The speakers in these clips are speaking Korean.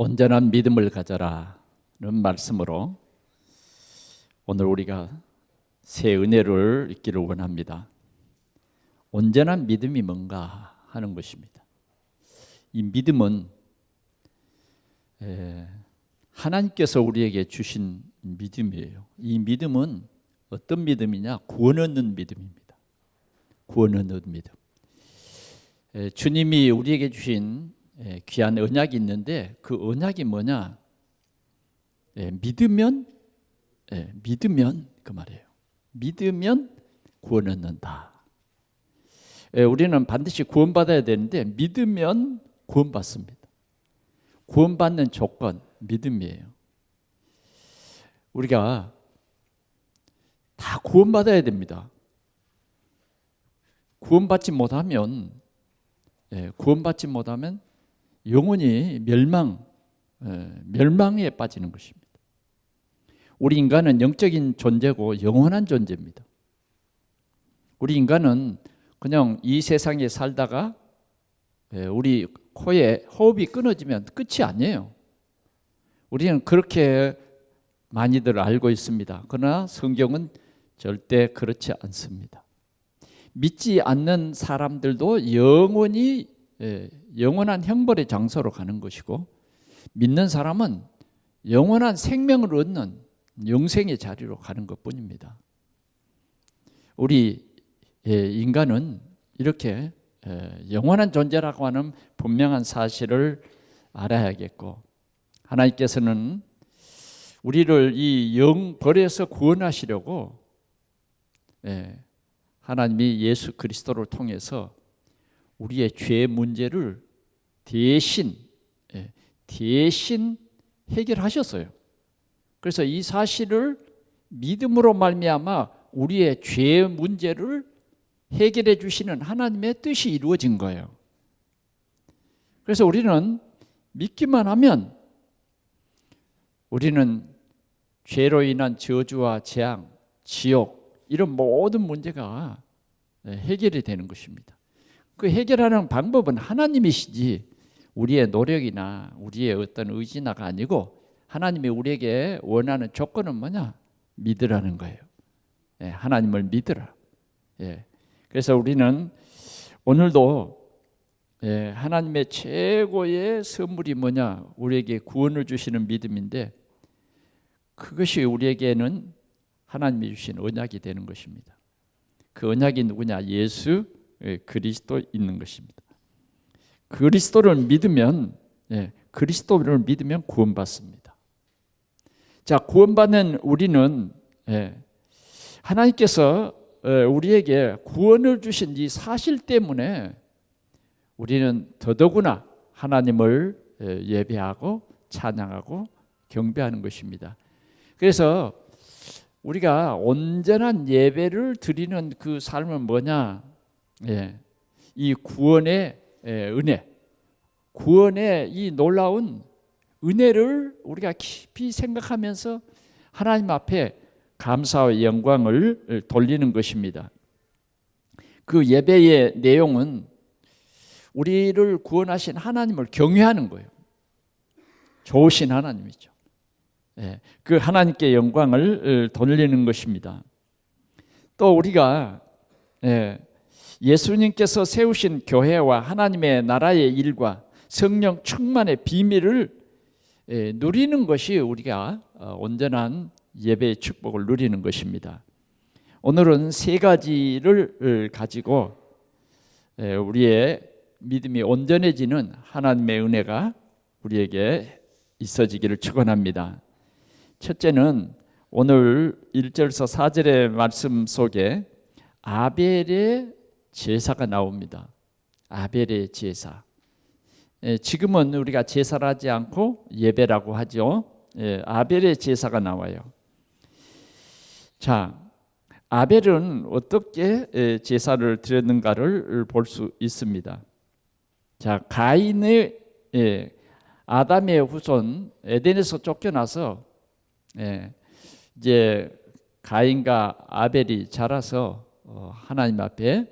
온전한 믿음을 가져라는 말씀으로 오늘 우리가 새 은혜를 읽기를 원합니다. 온전한 믿음이 뭔가 하는 것입니다. 이 믿음은 하나님께서 우리에게 주신 믿음이에요. 이 믿음은 어떤 믿음이냐? 구원 얻는 믿음입니다. 구원 얻는 믿음. 주님이 우리에게 주신 귀한 언약이 있는데 그 언약이 뭐냐? 믿으면 그 말이에요. 믿으면 구원 얻는다. 우리는 반드시 구원받아야 되는데 믿으면 구원받습니다. 구원받는 조건 믿음이에요. 우리가 다 구원받아야 됩니다. 구원받지 못하면 영원히 멸망에 빠지는 것입니다. 우리 인간은 영적인 존재고 영원한 존재입니다. 우리 인간은 그냥 이 세상에 살다가 우리 코에 호흡이 끊어지면 끝이 아니에요. 우리는 그렇게 많이들 알고 있습니다. 그러나 성경은 절대 그렇지 않습니다. 믿지 않는 사람들도 영원한 형벌의 장소로 가는 것이고, 믿는 사람은 영원한 생명을 얻는 영생의 자리로 가는 것뿐입니다. 우리 인간은 이렇게 영원한 존재라고 하는 분명한 사실을 알아야겠고, 하나님께서는 우리를 이 영벌에서 구원하시려고 하나님이 예수 그리스도를 통해서 우리의 죄 문제를 대신 해결하셨어요. 그래서 이 사실을 믿음으로 말미암아 우리의 죄 문제를 해결해 주시는 하나님의 뜻이 이루어진 거예요. 그래서 우리는 믿기만 하면 우리는 죄로 인한 저주와 재앙, 지옥 이런 모든 문제가 해결이 되는 것입니다. 그 해결하는 방법은 하나님이시지 우리의 노력이나 우리의 어떤 의지나가 아니고, 하나님이 우리에게 원하는 조건은 뭐냐? 믿으라는 거예요. 하나님을 믿으라. 그래서 우리는 오늘도 하나님의 최고의 선물이 뭐냐? 우리에게 구원을 주시는 믿음인데, 그것이 우리에게는 하나님이 주신 언약이 되는 것입니다. 그 언약이 누구냐? 예수 그리스도 있는 것입니다. 그리스도를 믿으면 구원받습니다. 자, 구원받는 우리는 하나님께서 우리에게 구원을 주신 이 사실 때문에 우리는 더더구나 하나님을 예배하고 찬양하고 경배하는 것입니다. 그래서 우리가 온전한 예배를 드리는 그 삶은 뭐냐? 이 구원의 은혜, 구원의 이 놀라운 은혜를 우리가 깊이 생각하면서 하나님 앞에 감사와 영광을 돌리는 것입니다. 그 예배의 내용은 우리를 구원하신 하나님을 경외하는 거예요. 좋으신 하나님이죠. 그 하나님께 영광을 돌리는 것입니다. 또 우리가 예수님께서 세우신 교회와 하나님의 나라의 일과 성령 충만의 비밀을 누리는 것이 우리가 온전한 예배의 축복을 누리는 것입니다. 오늘은 세 가지를 가지고 우리의 믿음이 온전해지는 하나님의 은혜가 우리에게 있어지기를 축원합니다. 첫째는 오늘 1절에서 4절의 말씀 속에 아벨의 제사가 나옵니다. 아벨의 제사. 지금은 우리가 제사를 하지 않고 예배라고 하죠. 아벨의 제사가 나와요. 자, 아벨은 어떻게 제사를 드렸는가를 볼 수 있습니다. 자, 가인의 아담의 후손 에덴에서 쫓겨나서 이제 가인과 아벨이 자라서 하나님 앞에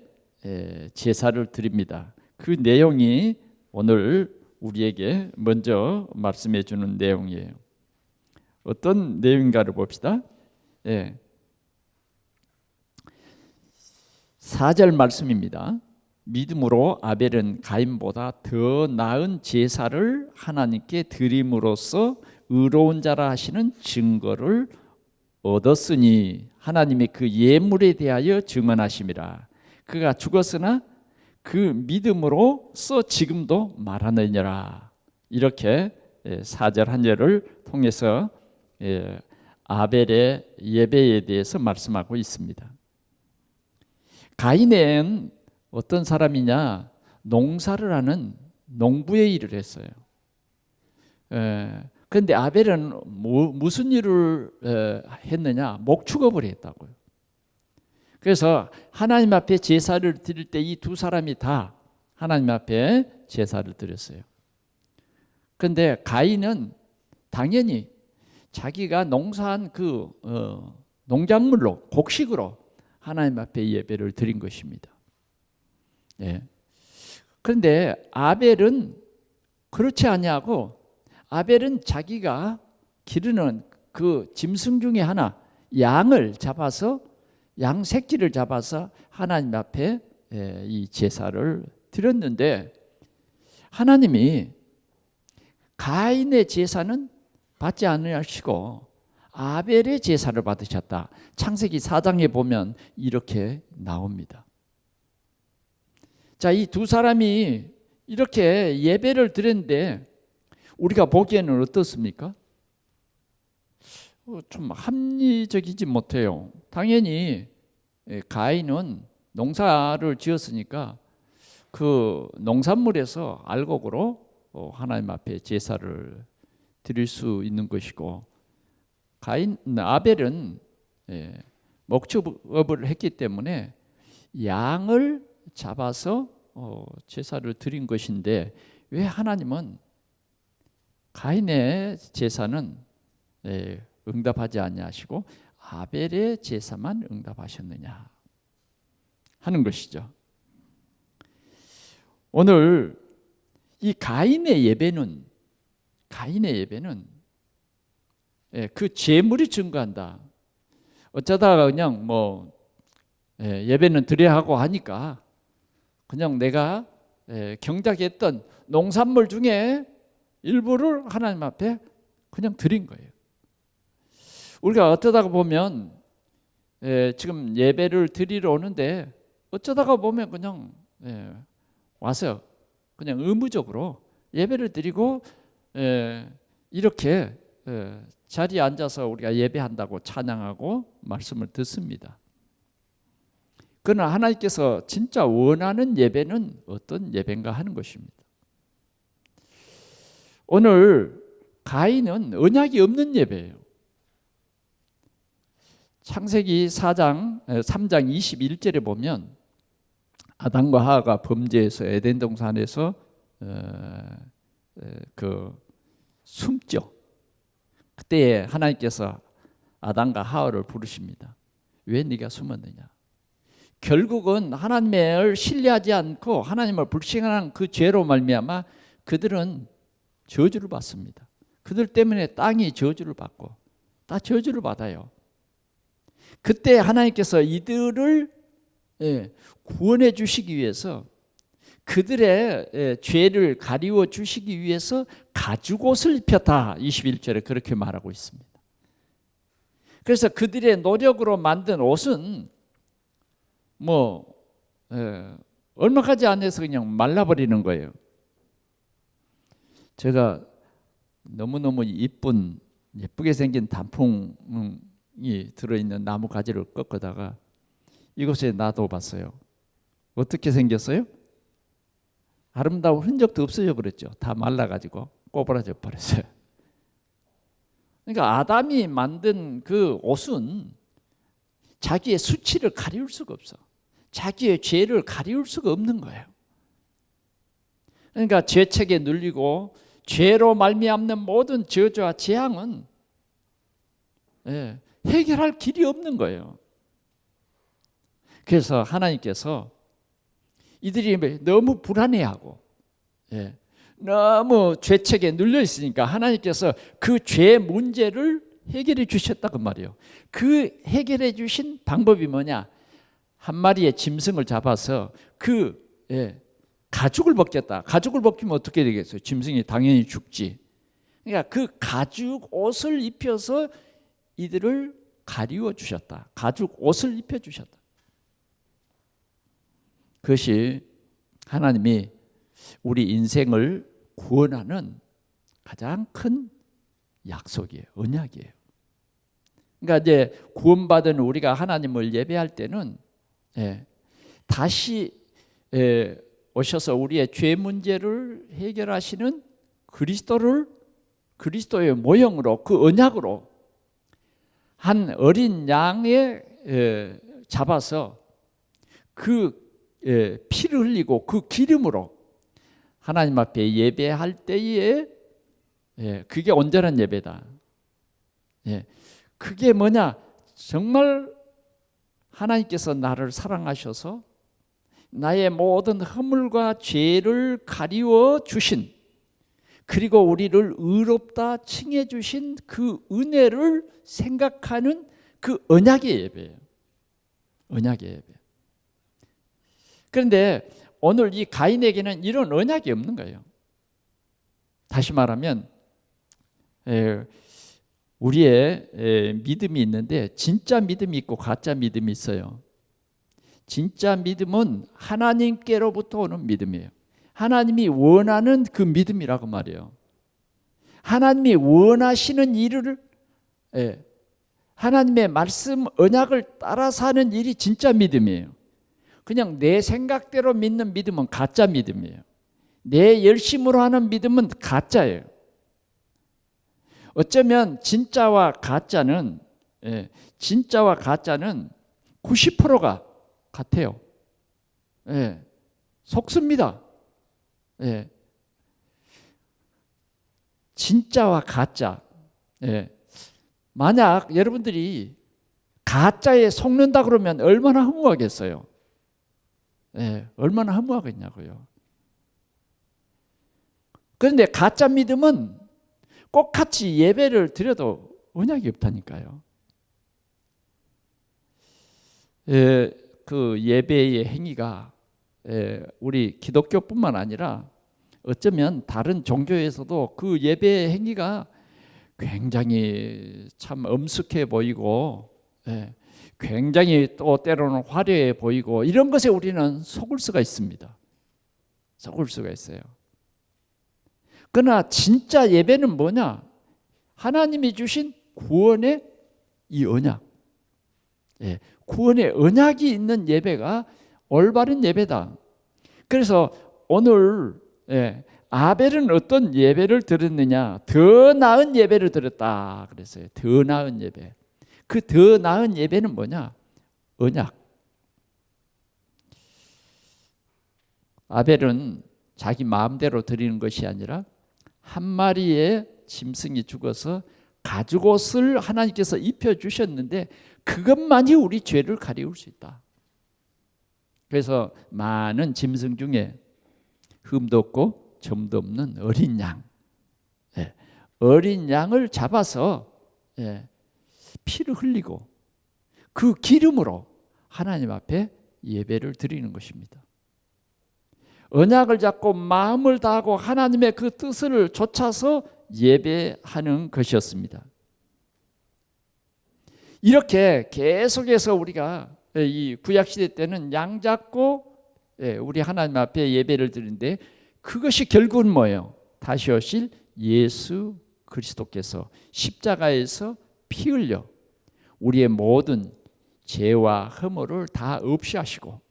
제사를 드립니다. 그 내용이 오늘 우리에게 먼저 말씀해 주는 내용이에요. 어떤 내용인가를 봅시다. 4절 말씀입니다. 믿음으로 아벨은 가인보다 더 나은 제사를 하나님께 드림으로써 의로운 자라 하시는 증거를 얻었으니 하나님의 그 예물에 대하여 증언하심이라. 그가 죽었으나 그 믿음으로써 지금도 말하느니라. 이렇게 4절 한 절을 통해서 아벨의 예배에 대해서 말씀하고 있습니다. 가인은 어떤 사람이냐? 농사를 하는 농부의 일을 했어요. 그런데 아벨은 무슨 일을 했느냐? 목축업을 했다고요. 그래서 하나님 앞에 제사를 드릴 때 이 두 사람이 다 하나님 앞에 제사를 드렸어요. 그런데 가인은 당연히 자기가 농사한 그 농작물로 곡식으로 하나님 앞에 예배를 드린 것입니다. 그런데 아벨은 그렇지 아니하고 아벨은 자기가 기르는 그 짐승 중에 하나 양을 잡아서 양 새끼를 잡아서 하나님 앞에 이 제사를 드렸는데 하나님이 가인의 제사는 받지 않으시고 아벨의 제사를 받으셨다. 창세기 4장에 보면 이렇게 나옵니다. 자, 이 두 사람이 이렇게 예배를 드렸는데 우리가 보기에는 어떻습니까? 좀 합리적이지 못해요. 당연히 가인은 농사를 지었으니까 그 농산물에서 알곡으로 하나님 앞에 제사를 드릴 수 있는 것이고 아벨은 목축업을 했기 때문에 양을 잡아서 제사를 드린 것인데 왜 하나님은 가인의 제사는 응답하지 아니하시고 아벨의 제사만 응답하셨느냐 하는 것이죠. 오늘 이 가인의 예배는 그 제물이 증거한다. 어쩌다가 그냥 예배는 드려야 하고 하니까 그냥 내가 경작했던 농산물 중에 일부를 하나님 앞에 그냥 드린 거예요. 우리가 어쩌다가 보면 지금 예배를 드리러 오는데 어쩌다가 보면 그냥 와서 그냥 의무적으로 예배를 드리고 이렇게 자리에 앉아서 우리가 예배한다고 찬양하고 말씀을 듣습니다. 그러나 하나님께서 진짜 원하는 예배는 어떤 예배인가 하는 것입니다. 오늘 가인은 언약이 없는 예배예요. 창세기 3장 21절에 보면 아담과 하와가 범죄해서 에덴 동산에서 숨죠. 그때 하나님께서 아담과 하와를 부르십니다. 왜 네가 숨었느냐? 결국은 하나님을 신뢰하지 않고 하나님을 불신하는 그 죄로 말미암아 그들은 저주를 받습니다. 그들 때문에 땅이 저주를 받고 다 저주를 받아요. 그때 하나님께서 이들을 구원해 주시기 위해서 그들의 죄를 가리워 주시기 위해서 가죽옷을 입혔다. 21절에 그렇게 말하고 있습니다. 그래서 그들의 노력으로 만든 옷은 얼마 가지 않아서 그냥 말라버리는 거예요. 제가 너무너무 예쁘게 생긴 단풍이 들어있는 나무 가지를 꺾다가 이곳에 놔둬봤어요. 어떻게 생겼어요? 아름다운 흔적도 없어져 버렸죠. 다 말라가지고 꼬부라져 버렸어요. 그러니까 아담이 만든 그 옷은 자기의 수치를 가리울 수가 없어. 자기의 죄를 가리울 수가 없는 거예요. 그러니까 죄책에 눌리고 죄로 말미암는 모든 저주와 재앙은 해결할 길이 없는 거예요. 그래서 하나님께서 이들이 너무 불안해하고 너무 죄책에 눌려 있으니까 하나님께서 그 죄 문제를 해결해 주셨다 그 말이에요. 그 해결해 주신 방법이 뭐냐? 한 마리의 짐승을 잡아서 가죽을 벗겼다. 가죽을 벗기면 어떻게 되겠어요? 짐승이 당연히 죽지. 그러니까 그 가죽 옷을 입혀서 이들을 가리워 주셨다. 가죽 옷을 입혀 주셨다. 그것이 하나님이 우리 인생을 구원하는 가장 큰 약속이에요. 언약이에요. 그러니까 이제 구원받은 우리가 하나님을 예배할 때는 다시 오셔서 우리의 죄 문제를 해결하시는 그리스도의 모형으로 그 언약으로 한 어린 양에 잡아서 그 피를 흘리고 그 기름으로 하나님 앞에 예배할 때에 그게 온전한 예배다. 그게 뭐냐? 정말 하나님께서 나를 사랑하셔서 나의 모든 허물과 죄를 가리워 주신, 그리고 우리를 의롭다 칭해 주신 그 은혜를 생각하는 그 언약의 예배예요. 언약의 예배. 그런데 오늘 이 가인에게는 이런 언약이 없는 거예요. 다시 말하면 우리의 믿음이 있는데 진짜 믿음이 있고 가짜 믿음이 있어요. 진짜 믿음은 하나님께로부터 오는 믿음이에요. 하나님이 원하는 그 믿음이라고 말이에요. 하나님이 원하시는 일을 하나님의 말씀 언약을 따라서 하는 일이 진짜 믿음이에요. 그냥 내 생각대로 믿는 믿음은 가짜 믿음이에요. 내 열심으로 하는 믿음은 가짜예요. 어쩌면 진짜와 가짜는 90%가 같아요. 속습니다. 진짜와 가짜. 만약 여러분들이 가짜에 속는다 그러면 얼마나 허무하겠어요. 얼마나 허무하겠냐고요. 그런데 가짜 믿음은 꼭 같이 예배를 드려도 언약이 없다니까요. 그 예배의 행위가 우리 기독교뿐만 아니라 어쩌면 다른 종교에서도 그 예배의 행위가 굉장히 참 엄숙해 보이고 굉장히 또 때로는 화려해 보이고 이런 것에 우리는 속을 수가 있습니다. 속을 수가 있어요. 그러나 진짜 예배는 뭐냐? 하나님이 주신 구원의 이 언약, 구원의 언약이 있는 예배가 올바른 예배다. 그래서 오늘 아벨은 어떤 예배를 드렸느냐? 더 나은 예배를 드렸다 그랬어요. 더 나은 예배. 그 더 나은 예배는 뭐냐? 언약. 아벨은 자기 마음대로 드리는 것이 아니라 한 마리의 짐승이 죽어서 가죽옷을 하나님께서 입혀주셨는데 그것만이 우리 죄를 가리울 수 있다. 그래서 많은 짐승 중에 흠도 없고 점도 없는 어린 양, 어린 양을 잡아서 피를 흘리고 그 기름으로 하나님 앞에 예배를 드리는 것입니다. 언약을 잡고 마음을 다하고 하나님의 그 뜻을 좇아서 예배하는 것이었습니다. 이렇게 계속해서 우리가 이 구약시대 때는 양 잡고 우리 하나님 앞에 예배를 드리는데 그것이 결국은 뭐예요? 다시 오실 예수 그리스도께서 십자가에서 피 흘려 우리의 모든 죄와 허물을 다 없이 하시고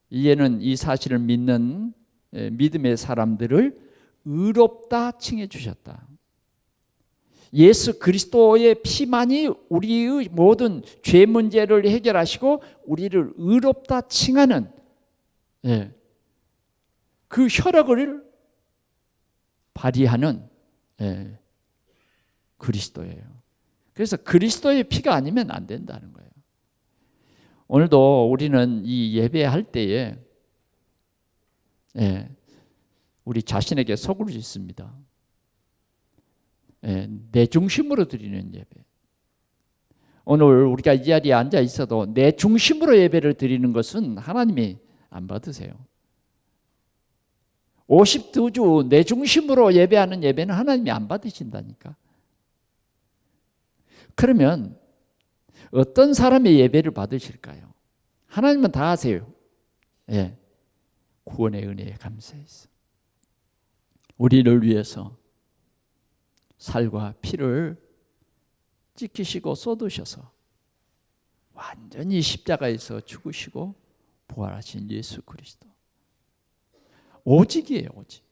이제는 이 사실을 믿는 믿음의 사람들을 의롭다 칭해 주셨다. 예수 그리스도의 피만이 우리의 모든 죄 문제를 해결하시고 우리를 의롭다 칭하는 그 혈육을 발휘하는 그리스도예요. 그래서 그리스도의 피가 아니면 안 된다는 거예요. 오늘도 우리는 이 예배할 때에 우리 자신에게 속을 짓습니다. 내 중심으로 드리는 예배. 오늘 우리가 이 자리에 앉아 있어도 내 중심으로 예배를 드리는 것은 하나님이 안 받으세요. 52주 내 중심으로 예배하는 예배는 하나님이 안 받으신다니까. 그러면 어떤 사람의 예배를 받으실까요? 하나님은 다 아세요. 구원의 은혜에 감사해서 우리를 위해서 살과 피를 찢기시고 쏟으셔서 완전히 십자가에서 죽으시고 부활하신 예수 그리스도. 오직이에요, 오직.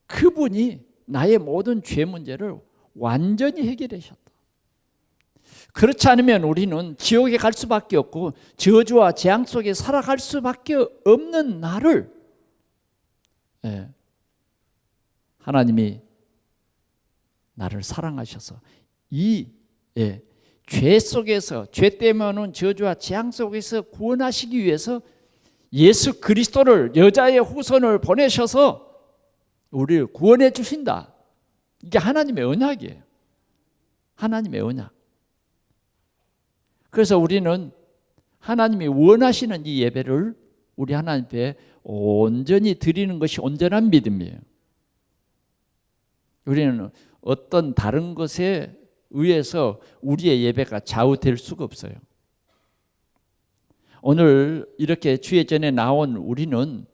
그분이 나의 모든 죄 문제를 완전히 해결하셨다. 그렇지 않으면 우리는 지옥에 갈 수밖에 없고 저주와 재앙 속에 살아갈 수밖에 없는 나를 하나님이 나를 사랑하셔서 죄 속에서, 죄 때문에 오는 저주와 재앙 속에서 구원하시기 위해서 예수 그리스도를, 여자의 후손을 보내셔서 우리를 구원해 주신다. 이게 하나님의 언약이에요. 하나님의 언약. 그래서 우리는 하나님이 원하시는 이 예배를 우리 하나님 앞에 온전히 드리는 것이 온전한 믿음이에요. 우리는 어떤 다른 것에 의해서 우리의 예배가 좌우될 수가 없어요. 오늘 이렇게 주의 전에 나온 우리는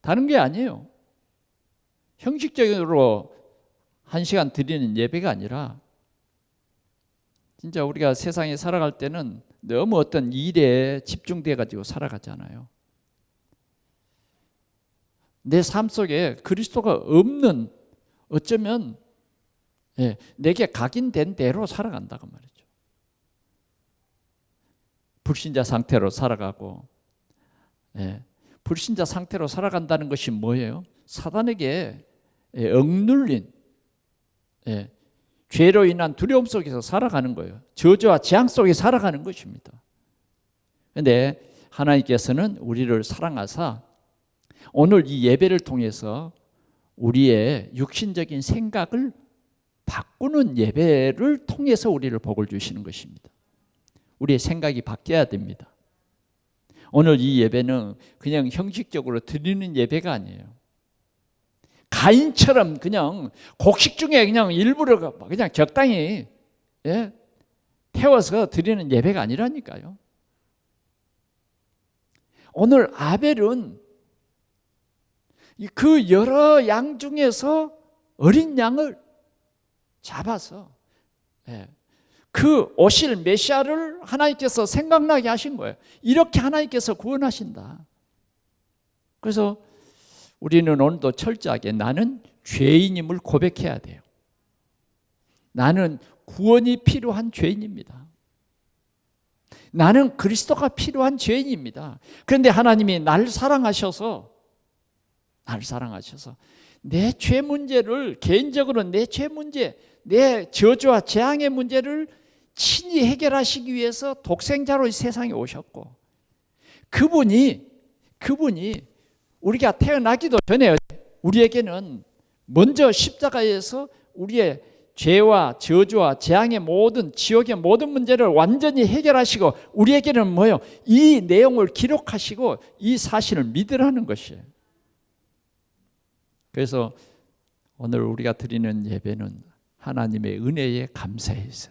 다른 게 아니에요. 형식적으로 1시간 드리는 예배가 아니라 진짜 우리가 세상에 살아갈 때는 너무 어떤 일에 집중돼 가지고 살아가잖아요. 내 삶 속에 그리스도가 없는, 어쩌면 내게 각인된 대로 살아간다고 말이죠. 불신자 상태로 살아가고, 불신자 상태로 살아간다는 것이 뭐예요? 사단에게 억눌린 죄로 인한 두려움 속에서 살아가는 거예요. 저주와 재앙 속에 살아가는 것입니다. 그런데 하나님께서는 우리를 사랑하사 오늘 이 예배를 통해서 우리의 육신적인 생각을 바꾸는 예배를 통해서 우리를 복을 주시는 것입니다. 우리의 생각이 바뀌어야 됩니다. 오늘 이 예배는 그냥 형식적으로 드리는 예배가 아니에요. 가인처럼 그냥 곡식 중에 그냥 일부러 그냥 적당히 태워서 드리는 예배가 아니라니까요. 오늘 아벨은 그 여러 양 중에서 어린 양을 잡아서 그 오실 메시아를 하나님께서 생각나게 하신 거예요. 이렇게 하나님께서 구원하신다. 그래서 우리는 오늘도 철저하게 나는 죄인임을 고백해야 돼요. 나는 구원이 필요한 죄인입니다. 나는 그리스도가 필요한 죄인입니다. 그런데 하나님이 나를 사랑하셔서 내 죄 문제를, 개인적으로 내 죄 문제, 내 저주와 재앙의 문제를 친히 해결하시기 위해서 독생자로 이 세상에 오셨고, 그분이 우리가 태어나기도 전에 우리에게는 먼저 십자가에서 우리의 죄와 저주와 재앙의 모든, 지옥의 모든 문제를 완전히 해결하시고 우리에게는 뭐예요? 이 내용을 기록하시고 이 사실을 믿으라는 것이에요. 그래서 오늘 우리가 드리는 예배는 하나님의 은혜에 감사해서,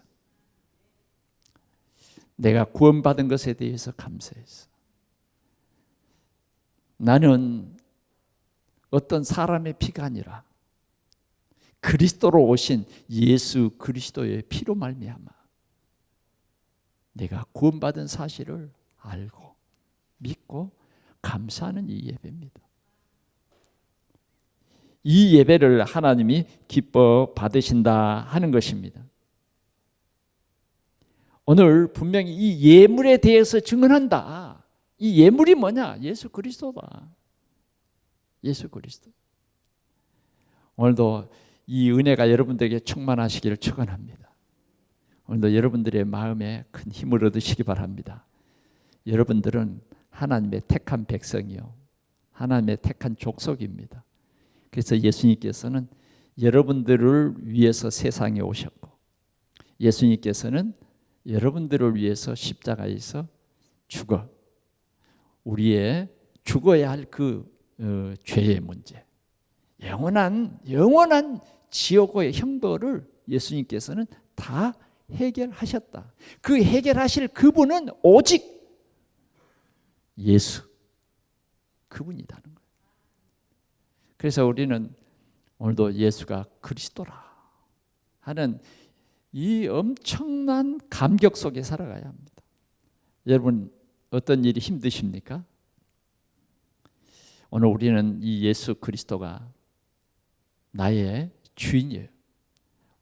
내가 구원받은 것에 대해서 감사해서, 나는 어떤 사람의 피가 아니라 그리스도로 오신 예수 그리스도의 피로 말미암아 내가 구원받은 사실을 알고 믿고 감사하는 이 예배입니다. 이 예배를 하나님이 기뻐 받으신다 하는 것입니다. 오늘 분명히 이 예물에 대해서 증언한다. 이 예물이 뭐냐? 예수 그리스도다. 예수 그리스도. 오늘도 이 은혜가 여러분들에게 충만하시기를 축원합니다. 오늘도 여러분들의 마음에 큰 힘을 얻으시기 바랍니다. 여러분들은 하나님의 택한 백성이요, 하나님의 택한 족속입니다. 그래서 예수님께서는 여러분들을 위해서 세상에 오셨고, 예수님께서는 여러분들을 위해서 십자가에서 죽어 우리의 죽어야 할 그 죄의 문제, 영원한 지옥의 형벌을 예수님께서는 다 해결하셨다. 그 해결하실 그분은 오직 예수, 그분이라는 거예요. 그래서 우리는 오늘도 예수가 그리스도라 하는 이 엄청난 감격 속에 살아가야 합니다. 여러분, 어떤 일이 힘드십니까? 오늘 우리는 이 예수 그리스도가 나의 주인이에요.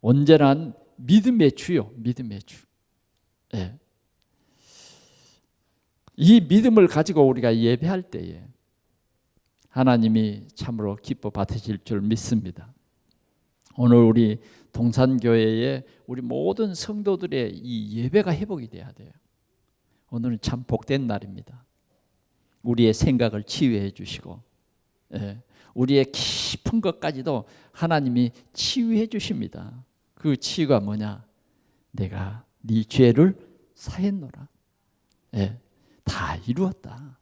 온전한 믿음의 주요, 믿음의 주. 네. 이 믿음을 가지고 우리가 예배할 때에 하나님이 참으로 기뻐 받으실 줄 믿습니다. 오늘 우리 동산교회의 우리 모든 성도들의 이 예배가 회복이 돼야 돼요. 오늘은 참 복된 날입니다. 우리의 생각을 치유해 주시고, 우리의 깊은 것까지도 하나님이 치유해 주십니다. 그 치유가 뭐냐? 내가 네 죄를 사했노라. 다 이루었다.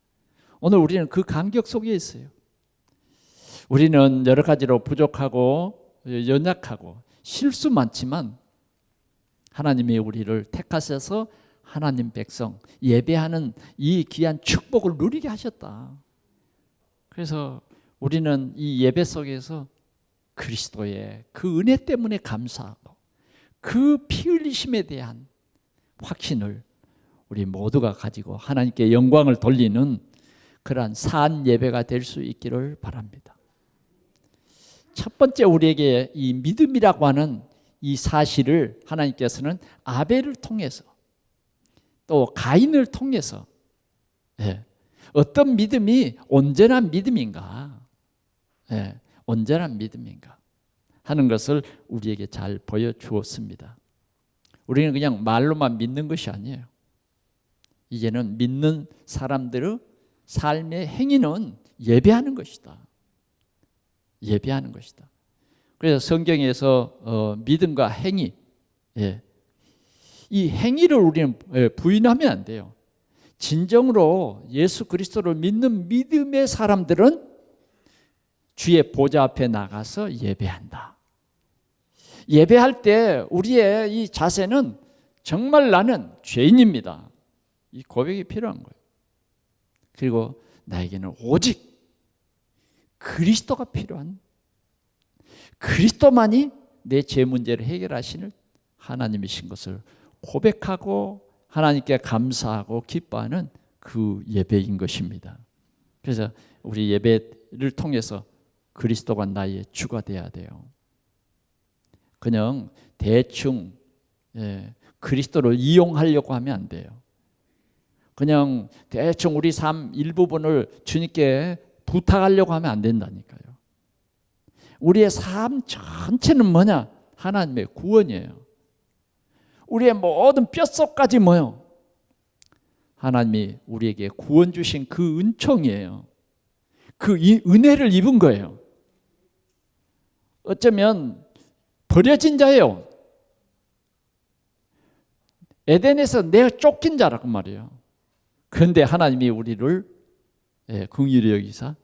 오늘 우리는 그 감격 속에 있어요. 우리는 여러 가지로 부족하고 연약하고 실수 많지만 하나님이 우리를 택하셔서 하나님 백성 예배하는 이 귀한 축복을 누리게 하셨다. 그래서 우리는 이 예배 속에서 그리스도의 그 은혜 때문에 감사하고 그 피 흘리심에 대한 확신을 우리 모두가 가지고 하나님께 영광을 돌리는 그러한 산 예배가 될 수 있기를 바랍니다. 첫 번째, 우리에게 이 믿음이라고 하는 이 사실을 하나님께서는 아벨을 통해서 또 가인을 통해서 어떤 믿음이 온전한 믿음인가, 온전한 믿음인가 하는 것을 우리에게 잘 보여주었습니다. 우리는 그냥 말로만 믿는 것이 아니에요. 이제는 믿는 사람들의 삶의 행위는 예배하는 것이다. 예배하는 것이다. 그래서 성경에서 믿음과 행위, 이 행위를 우리는 부인하면 안 돼요. 진정으로 예수 그리스도를 믿는 믿음의 사람들은 주의 보좌 앞에 나가서 예배한다. 예배할 때 우리의 이 자세는 정말 나는 죄인입니다. 이 고백이 필요한 거예요. 그리고 나에게는 오직 그리스도가 필요한, 그리스도만이 내 죄 문제를 해결하시는 하나님이신 것을 고백하고 하나님께 감사하고 기뻐하는 그 예배인 것입니다. 그래서 우리 예배를 통해서 그리스도가 나의 주가 돼야 돼요. 그냥 대충 그리스도를 이용하려고 하면 안 돼요. 그냥 대충 우리 삶 일부분을 주님께 부탁하려고 하면 안 된다니까요. 우리의 삶 전체는 뭐냐? 하나님의 구원이에요. 우리의 모든 뼛속까지 뭐요? 하나님이 우리에게 구원 주신 그 은총이에요. 그 은혜를 입은 거예요. 어쩌면 버려진 자예요. 에덴에서 내가 쫓긴 자라고 말이에요. 그런데 하나님이 우리를 긍휼히 여기사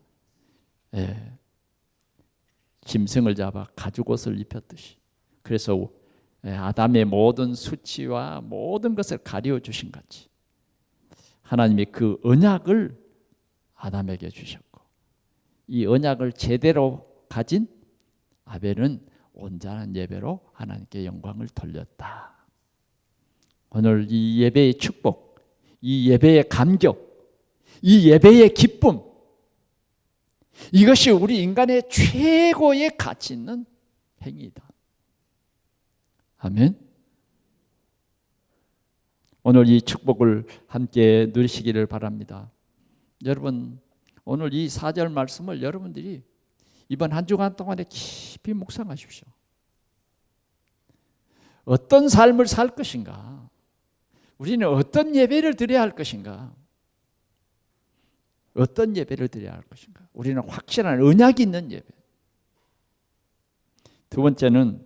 짐승을 잡아 가죽옷을 입혔듯이, 그래서 아담의 모든 수치와 모든 것을 가리워 주신 같이 하나님이 그 언약을 아담에게 주셨고, 이 언약을 제대로 가진 아벨은 온전한 예배로 하나님께 영광을 돌렸다. 오늘 이 예배의 축복, 이 예배의 감격, 이 예배의 기쁨, 이것이 우리 인간의 최고의 가치 있는 행위다. 아멘. 오늘 이 축복을 함께 누리시기를 바랍니다. 여러분, 오늘 이 4절 말씀을 여러분들이 이번 한 주간 동안에 깊이 묵상하십시오. 어떤 삶을 살 것인가? 우리는 어떤 예배를 드려야 할 것인가? 어떤 예배를 드려야 할 것인가? 우리는 확실한 언약이 있는 예배. 두 번째는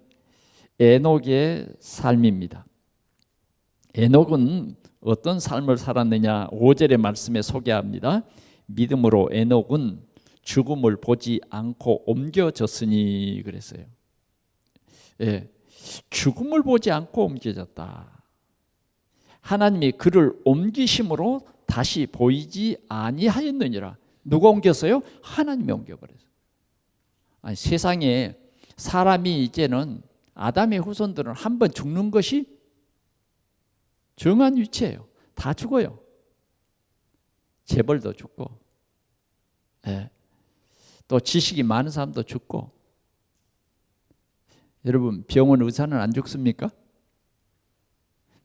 에녹의 삶입니다. 에녹은 어떤 삶을 살았느냐? 5절의 말씀에 소개합니다. 믿음으로 에녹은 죽음을 보지 않고 옮겨졌으니 그랬어요. 예, 죽음을 보지 않고 옮겨졌다. 하나님이 그를 옮기심으로 다시 보이지 아니하였느니라. 누가 옮겼어요? 하나님이 옮겨버렸어요. 아니, 세상에 사람이 이제는 아담의 후손들은 한 번 죽는 것이 정한 위치예요. 다 죽어요. 재벌도 죽고, 예. 또 지식이 많은 사람도 죽고. 여러분, 병원 의사는 안 죽습니까?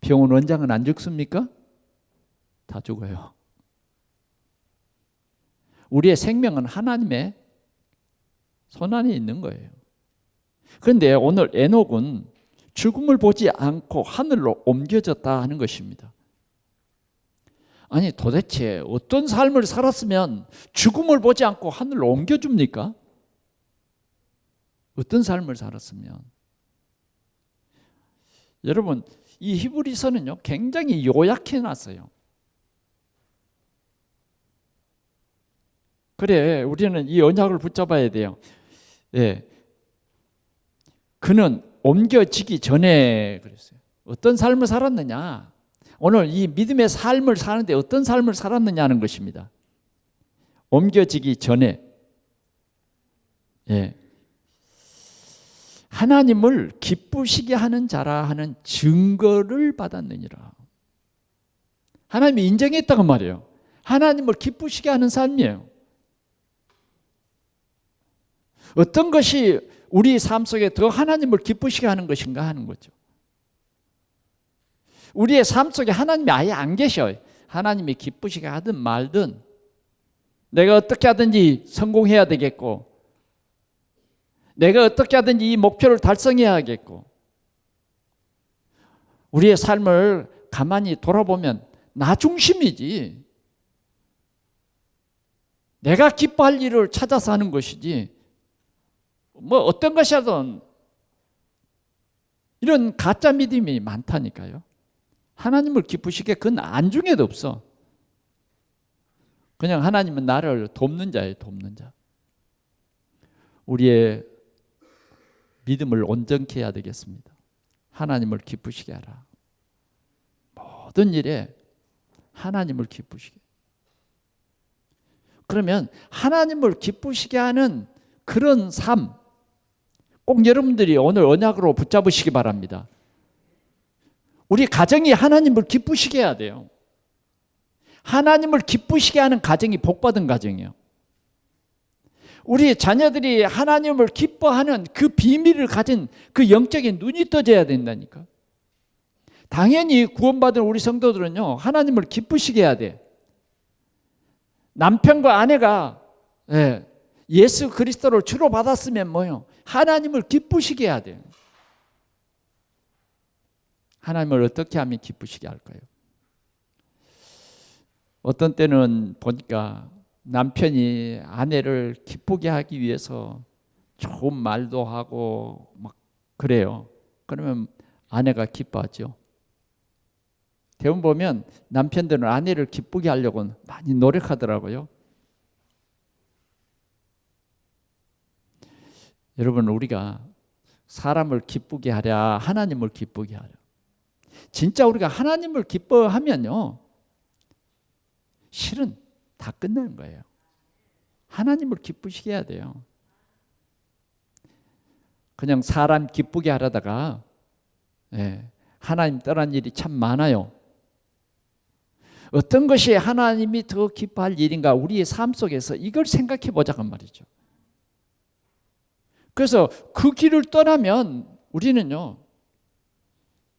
병원 원장은 안 죽습니까? 다 죽어요. 우리의 생명은 하나님의 손안에 있는 거예요. 그런데 오늘 에녹은 죽음을 보지 않고 하늘로 옮겨졌다 하는 것입니다. 아니, 도대체 어떤 삶을 살았으면 죽음을 보지 않고 하늘로 옮겨줍니까? 어떤 삶을 살았으면? 여러분, 이 히브리서는요, 굉장히 요약해 놨어요. 그래, 우리는 이 언약을 붙잡아야 돼요. 예. 그는 옮겨지기 전에 그랬어요. 어떤 삶을 살았느냐? 오늘 이 믿음의 삶을 사는데 어떤 삶을 살았느냐는 것입니다. 옮겨지기 전에, 예. 하나님을 기쁘시게 하는 자라 하는 증거를 받았느니라. 하나님이 인정했다고 말이에요. 하나님을 기쁘시게 하는 삶이에요. 어떤 것이 우리 삶 속에 더 하나님을 기쁘시게 하는 것인가 하는 거죠. 우리의 삶 속에 하나님이 아예 안 계셔요. 하나님이 기쁘시게 하든 말든 내가 어떻게 하든지 성공해야 되겠고, 내가 어떻게 하든지 이 목표를 달성해야겠고, 우리의 삶을 가만히 돌아보면 나 중심이지, 내가 기뻐할 일을 찾아서 하는 것이지, 뭐 어떤 것이든 이런 가짜 믿음이 많다니까요. 하나님을 기쁘시게 그건 안중에도 없어. 그냥 하나님은 나를 돕는 자예요, 돕는 자. 우리의 믿음을 온전케 해야 되겠습니다. 하나님을 기쁘시게 하라. 모든 일에 하나님을 기쁘시게. 그러면 하나님을 기쁘시게 하는 그런 삶, 꼭 여러분들이 오늘 언약으로 붙잡으시기 바랍니다. 우리 가정이 하나님을 기쁘시게 해야 돼요. 하나님을 기쁘시게 하는 가정이 복받은 가정이에요. 우리 자녀들이 하나님을 기뻐하는 그 비밀을 가진 그 영적인 눈이 떠져야 된다니까. 당연히 구원받은 우리 성도들은요, 하나님을 기쁘시게 해야 돼. 남편과 아내가 예수 그리스도를 주로 받았으면 뭐요? 하나님을 기쁘시게 해야 돼요. 하나님을 어떻게 하면 기쁘시게 할까요? 어떤 때는 보니까 남편이 아내를 기쁘게 하기 위해서 좋은 말도 하고 막 그래요. 그러면 아내가 기뻐하죠. 대부분 보면 남편들은 아내를 기쁘게 하려고 많이 노력하더라고요. 여러분, 우리가 사람을 기쁘게 하랴, 하나님을 기쁘게 하랴. 진짜 우리가 하나님을 기뻐하면요, 실은 다 끝나는 거예요. 하나님을 기쁘시게 해야 돼요. 그냥 사람 기쁘게 하려다가 하나님 떠난 일이 참 많아요. 어떤 것이 하나님이 더 기뻐할 일인가, 우리의 삶 속에서 이걸 생각해 보자고 말이죠. 그래서 그 길을 떠나면 우리는요,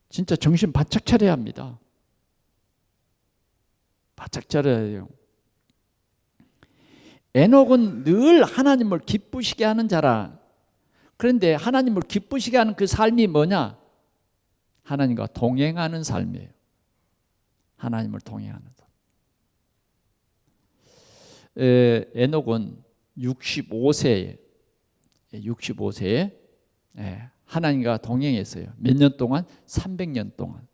진짜 정신 바짝 차려야 합니다. 바짝 차려야 해요. 에녹은 늘 하나님을 기쁘시게 하는 자라. 그런데 하나님을 기쁘시게 하는 그 삶이 뭐냐? 하나님과 동행하는 삶이에요. 하나님을 동행하는 삶. 에녹은 65세에 하나님과 동행했어요. 몇 년 동안? 300년 동안.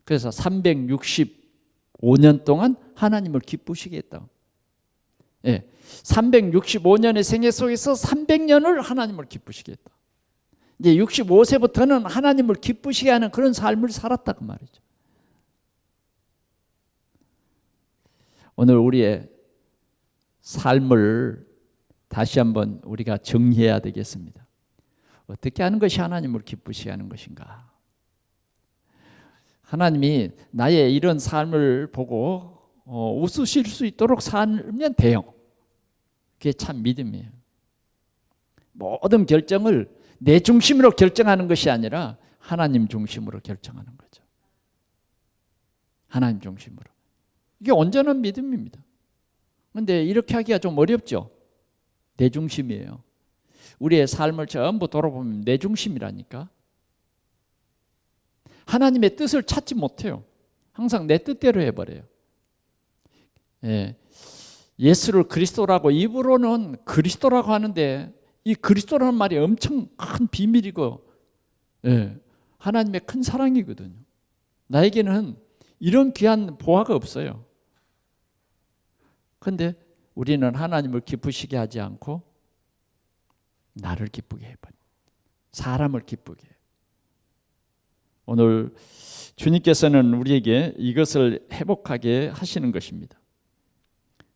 그래서 365년 동안 하나님을 기쁘시게 했다. 365년의 생애 속에서 300년을 하나님을 기쁘시게 했다. 이제 65세부터는 하나님을 기쁘시게 하는 그런 삶을 살았다 그 말이죠. 오늘 우리의 삶을 다시 한번 우리가 정리해야 되겠습니다. 어떻게 하는 것이 하나님을 기쁘시게 하는 것인가? 하나님이 나의 이런 삶을 보고 웃으실 수 있도록 살면 돼요. 그게 참 믿음이에요. 모든 결정을 내 중심으로 결정하는 것이 아니라 하나님 중심으로 결정하는 거죠. 하나님 중심으로. 이게 온전한 믿음입니다. 그런데 이렇게 하기가 좀 어렵죠. 내 중심이에요. 우리의 삶을 전부 돌아보면 내 중심이라니까. 하나님의 뜻을 찾지 못해요. 항상 내 뜻대로 해버려요. 예수를 그리스도라고 입으로는 그리스도라고 하는데 이 그리스도라는 말이 엄청 큰 비밀이고 하나님의 큰 사랑이거든요. 나에게는 이런 귀한 보화가 없어요. 그런데 우리는 하나님을 기쁘시게 하지 않고 나를 기쁘게 해버려요. 사람을 기쁘게 해요. 오늘 주님께서는 우리에게 이것을 회복하게 하시는 것입니다.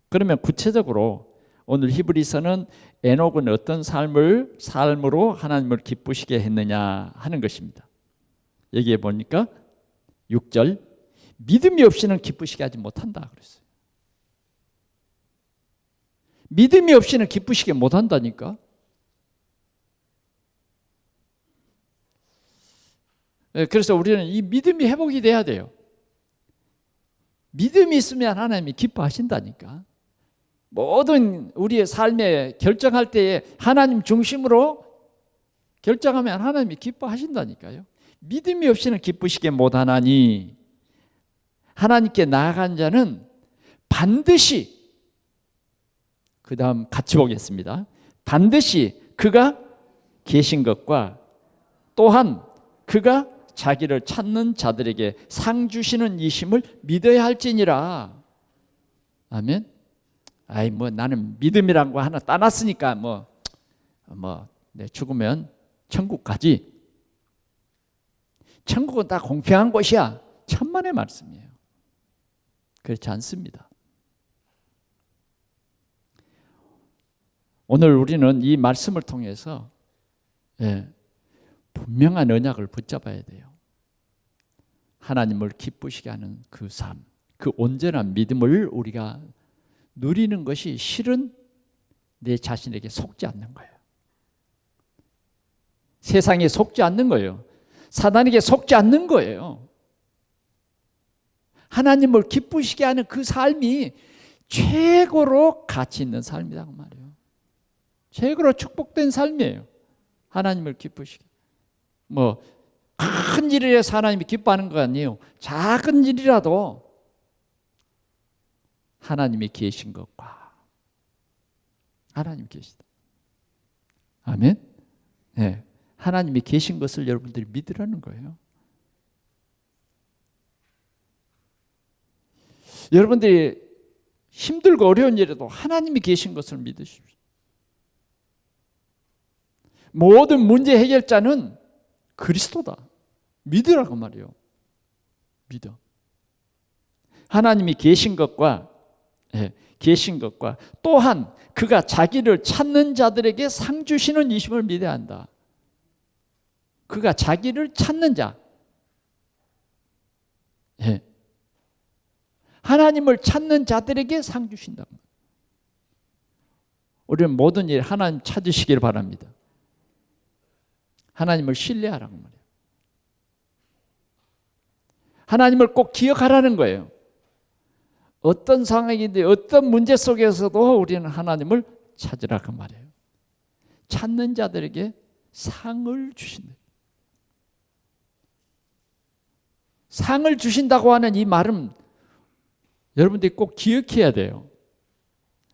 그러면 구체적으로 오늘 히브리서는 에녹은 어떤 삶으로 하나님을 기쁘시게 했느냐 하는 것입니다. 여기에 보니까 6절 믿음이 없이는 기쁘시게 하지 못한다 그랬어요. 믿음이 없이는 기쁘시게 못한다니까. 그래서 우리는 이 믿음이 회복이 돼야 돼요. 믿음이 있으면 하나님이 기뻐하신다니까. 모든 우리의 삶에 결정할 때에 하나님 중심으로 결정하면 하나님이 기뻐하신다니까요. 믿음이 없이는 기쁘시게 못하나니 하나님께 나아간 자는 반드시, 그 다음 같이 보겠습니다. 반드시 그가 계신 것과 또한 그가 자기를 찾는 자들에게 상 주시는 이심을 믿어야 할지니라. 아멘. 아이 뭐 나는 믿음이란 거 하나 따놨으니까 내 죽으면 천국 가지. 천국은 다 공평한 곳이야. 천만의 말씀이에요. 그렇지 않습니다. 오늘 우리는 이 말씀을 통해서 분명한 언약을 붙잡아야 돼요. 하나님을 기쁘시게 하는 그 삶, 그 온전한 믿음을 우리가 누리는 것이 실은 내 자신에게 속지 않는 거예요. 세상에 속지 않는 거예요. 사단에게 속지 않는 거예요. 하나님을 기쁘시게 하는 그 삶이 최고로 가치 있는 삶이라고 말이에요. 최고로 축복된 삶이에요. 하나님을 기쁘시게. 큰 일을 해서 하나님이 기뻐하는 거 아니에요. 작은 일이라도 하나님이 계신 것과 하나님 계시다. 아멘. 네. 하나님이 계신 것을 여러분들이 믿으라는 거예요. 여러분들이 힘들고 어려운 일에도 하나님이 계신 것을 믿으십시오. 모든 문제 해결자는 그리스도다. 믿으라고 말이에요. 믿어. 하나님이 계신 것과 또한 그가 자기를 찾는 자들에게 상 주시는 이심을 믿어야 한다. 그가 자기를 찾는 자. 하나님을 찾는 자들에게 상 주신다. 우리는 모든 일 하나님 찾으시길 바랍니다. 하나님을 신뢰하라고 말이에요. 하나님을 꼭 기억하라는 거예요. 어떤 상황인데 어떤 문제 속에서도 우리는 하나님을 찾으라고 말이에요. 찾는 자들에게 상을 주신다. 상을 주신다고 하는 이 말은 여러분들이 꼭 기억해야 돼요.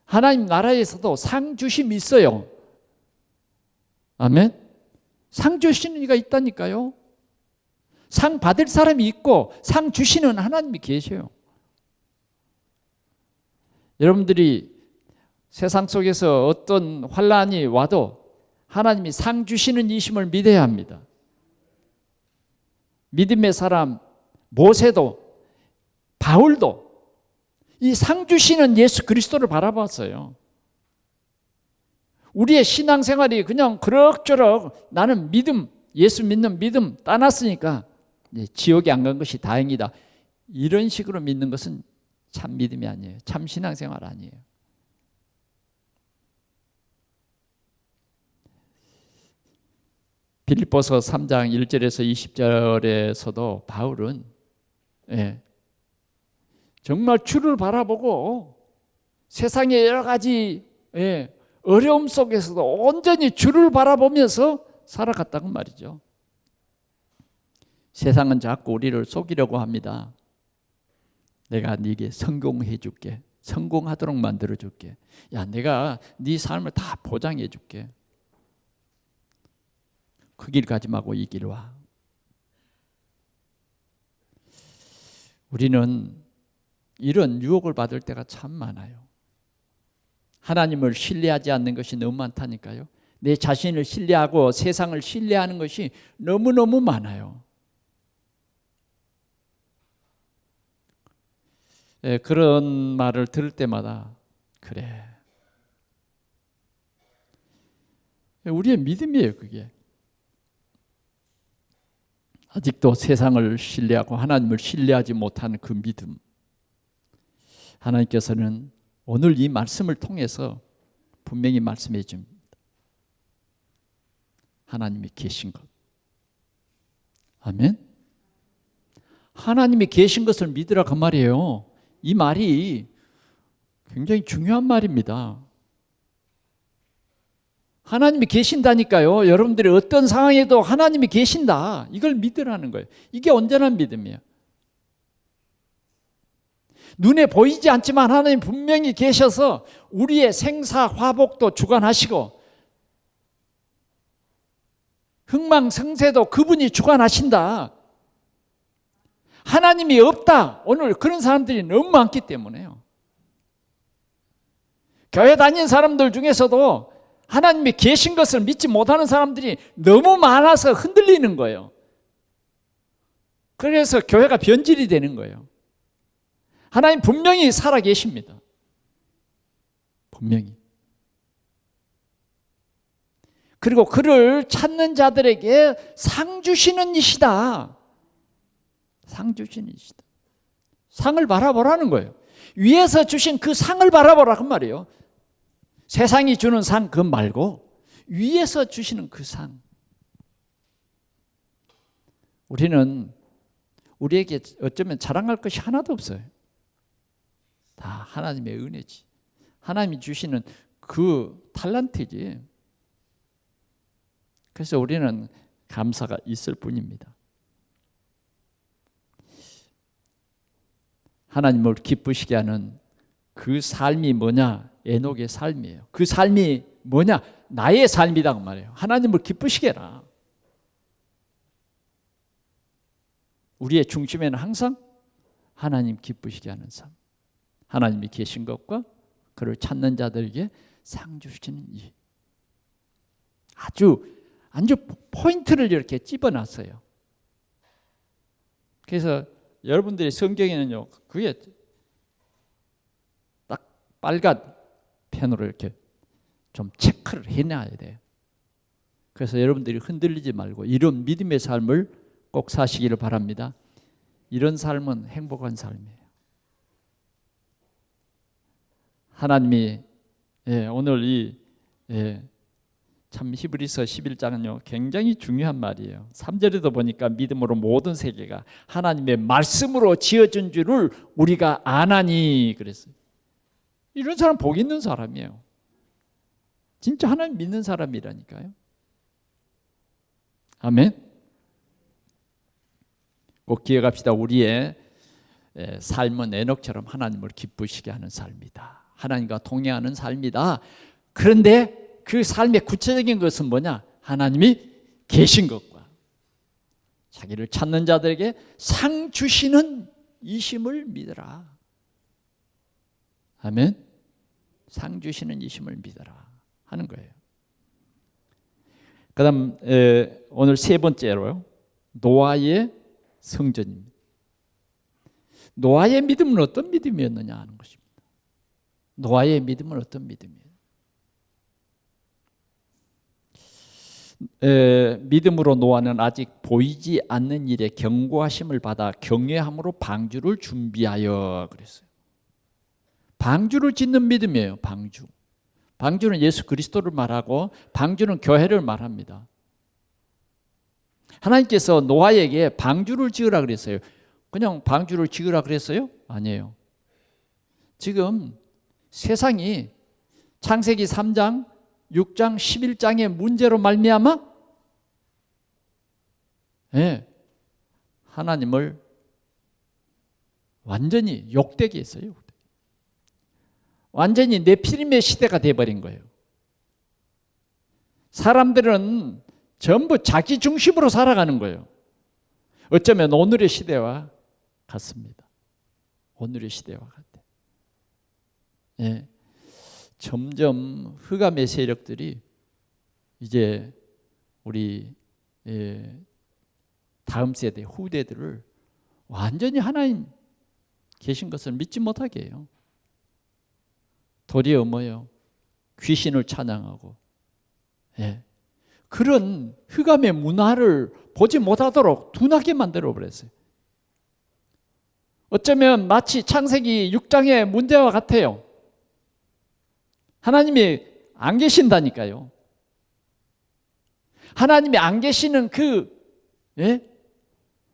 하나님 나라에서도 상 주심이 있어요. 아멘. 상 주시는 이가 있다니까요. 상 받을 사람이 있고 상 주시는 하나님이 계셔요. 여러분들이 세상 속에서 어떤 환난이 와도 하나님이 상 주시는 이심을 믿어야 합니다. 믿음의 사람 모세도 바울도 이 상 주시는 예수 그리스도를 바라봤어요. 우리의 신앙생활이 그냥 그럭저럭 나는 믿음, 예수 믿는 믿음 따놨으니까 지옥에 안 간 것이 다행이다. 이런 식으로 믿는 것은 참 믿음이 아니에요. 참 신앙생활 아니에요. 빌립보서 3장 1절에서 20절에서도 바울은 정말 주를 바라보고 세상의 여러 가지 어려움 속에서도 온전히 주를 바라보면서 살아갔다고 말이죠. 세상은 자꾸 우리를 속이려고 합니다. 내가 네게 성공해 줄게. 성공하도록 만들어 줄게. 야, 내가 네 삶을 다 보장해 줄게. 그 길 가지 말고 이 길 와. 우리는 이런 유혹을 받을 때가 참 많아요. 하나님을 신뢰하지 않는 것이 너무 많다니까요. 내 자신을 신뢰하고 세상을 신뢰하는 것이 너무너무 많아요. 그런 말을 들을 때마다 그래. 우리의 믿음이에요, 그게. 아직도 세상을 신뢰하고 하나님을 신뢰하지 못하는 그 믿음. 하나님께서는 오늘 이 말씀을 통해서 분명히 말씀해 줍니다. 하나님이 계신 것. 아멘. 하나님이 계신 것을 믿으라 그 말이에요. 이 말이 굉장히 중요한 말입니다. 하나님이 계신다니까요. 여러분들이 어떤 상황에도 하나님이 계신다. 이걸 믿으라는 거예요. 이게 온전한 믿음이에요. 눈에 보이지 않지만 하나님 분명히 계셔서 우리의 생사 화복도 주관하시고 흥망성쇠도 그분이 주관하신다. 하나님이 없다. 오늘 그런 사람들이 너무 많기 때문에요. 교회 다니는 사람들 중에서도 하나님이 계신 것을 믿지 못하는 사람들이 너무 많아서 흔들리는 거예요. 그래서 교회가 변질이 되는 거예요. 하나님 분명히 살아 계십니다. 분명히. 그리고 그를 찾는 자들에게 상 주시는 이시다. 상 주시는 이시다. 상을 바라보라는 거예요. 위에서 주신 그 상을 바라보라 그 말이에요. 세상이 주는 상 그것 말고 위에서 주시는 그 상. 우리는 우리에게 어쩌면 자랑할 것이 하나도 없어요. 다 하나님의 은혜지. 하나님이 주시는 그 탤런트지. 그래서 우리는 감사가 있을 뿐입니다. 하나님을 기쁘시게 하는 그 삶이 뭐냐? 에녹의 삶이에요. 그 삶이 뭐냐? 나의 삶이다 그 말이에요. 하나님을 기쁘시게 해라. 우리의 중심에는 항상 하나님 기쁘시게 하는 삶. 하나님이 계신 것과 그를 찾는 자들에게 상 주시는 일. 아주 포인트를 이렇게 집어놨어요. 그래서 여러분들이 성경에는요, 그게 딱 빨간 펜으로 이렇게 좀 체크를 해놔야 돼요. 그래서 여러분들이 흔들리지 말고 이런 믿음의 삶을 꼭 사시기를 바랍니다. 이런 삶은 행복한 삶이에요. 하나님이 오늘 참 히브리서 11장은요 굉장히 중요한 말이에요. 3절에도 보니까 믿음으로 모든 세계가 하나님의 말씀으로 지어진 줄을 우리가 아나니 그랬어요. 이런 사람 복 있는 사람이에요. 진짜 하나님 믿는 사람이라니까요. 아멘. 꼭 기억합시다. 우리의 삶은 에녹처럼 하나님을 기쁘시게 하는 삶이다. 하나님과 동행하는 삶이다. 그런데 그 삶의 구체적인 것은 뭐냐? 하나님이 계신 것과 자기를 찾는 자들에게 상 주시는 이심을 믿어라. 아멘. 상 주시는 이심을 믿어라 하는 거예요. 그다음 오늘 세 번째로 노아의 성전입니다. 노아의 믿음은 어떤 믿음이었느냐 하는 것입니다. 노아의 믿음은 어떤 믿음이에요? 믿음으로 노아는 아직 보이지 않는 일에 경고하심을 받아 경외함으로 방주를 준비하여 그랬어요. 방주를 짓는 믿음이에요. 방주. 방주는 예수 그리스도를 말하고 방주는 교회를 말합니다. 하나님께서 노아에게 방주를 지으라 그랬어요. 그냥 방주를 지으라 그랬어요? 아니에요. 지금 세상이 창세기 3장, 6장, 11장의 문제로 말미암아 하나님을 완전히 욕되게 했어요. 완전히 네피림의 시대가 되어버린 거예요. 사람들은 전부 자기 중심으로 살아가는 거예요. 어쩌면 오늘의 시대와 같습니다. 오늘의 시대와 같아요. 점점 흑암의 세력들이 이제 우리 다음 세대 후대들을 완전히 하나님 계신 것을 믿지 못하게 해요. 도리어 뭐예요? 귀신을 찬양하고 그런 흑암의 문화를 보지 못하도록 둔하게 만들어 버렸어요. 어쩌면 마치 창세기 6장의 문제와 같아요. 하나님이 안 계신다니까요. 하나님이 안 계시는 그